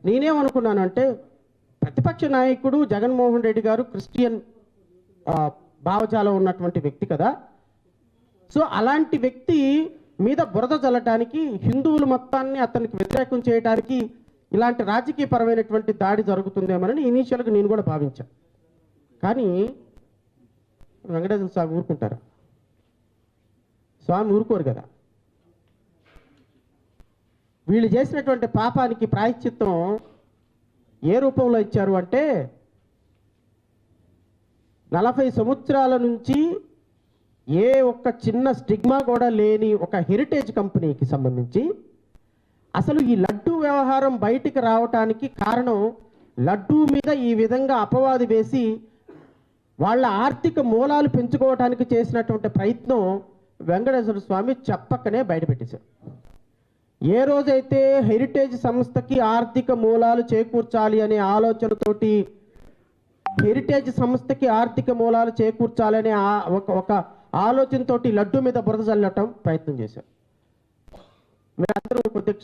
నేనేమనుకున్నానంటే ప్రతిపక్ష నాయకుడు జగన్మోహన్ రెడ్డి గారు క్రిస్టియన్ భావజాలం ఉన్నటువంటి వ్యక్తి కదా. సో అలాంటి వ్యక్తి మీద బురద చల్లటానికి, హిందువులు మొత్తాన్ని అతనికి వ్యతిరేకం చేయడానికి ఇలాంటి రాజకీయపరమైనటువంటి దాడి జరుగుతుందేమోనని ఇనీషియల్గా నేను కూడా భావించాను. కానీ వెంకటేశ్వర స్వామి ఊరుకుంటారు? స్వామి ఊరుకోరు కదా. వీళ్ళు చేసినటువంటి పాపానికి ప్రాయశ్చిత్తం ఏ రూపంలో ఇచ్చారు అంటే 40 సంవత్సరాల నుంచి ఏ ఒక్క చిన్న స్టిగ్మా కూడా లేని ఒక హెరిటేజ్ కంపెనీకి సంబంధించి అసలు ఈ లడ్డూ వ్యవహారం బయటికి రావటానికి కారణం, లడ్డూ మీద ఈ విధంగా అపవాదు వేసి వాళ్ళ ఆర్థిక మూలాలు పెంచుకోవడానికి చేసినటువంటి ప్రయత్నం వెంకటేశ్వర స్వామి చెప్పకనే బయటపెట్టేశారు. ఏ రోజైతే హెరిటేజ్ సంస్థకి ఆర్థిక మూలాలు చేకూర్చాలి అనే ఆలోచనతోటి, హెరిటేజ్ సంస్థకి ఆర్థిక మూలాలు చేకూర్చాలనే ఒక ఆలోచనతోటి లడ్డు మీద బురద చల్లటం ప్రయత్నం చేశారు. మీరందరూ కొద్దిగా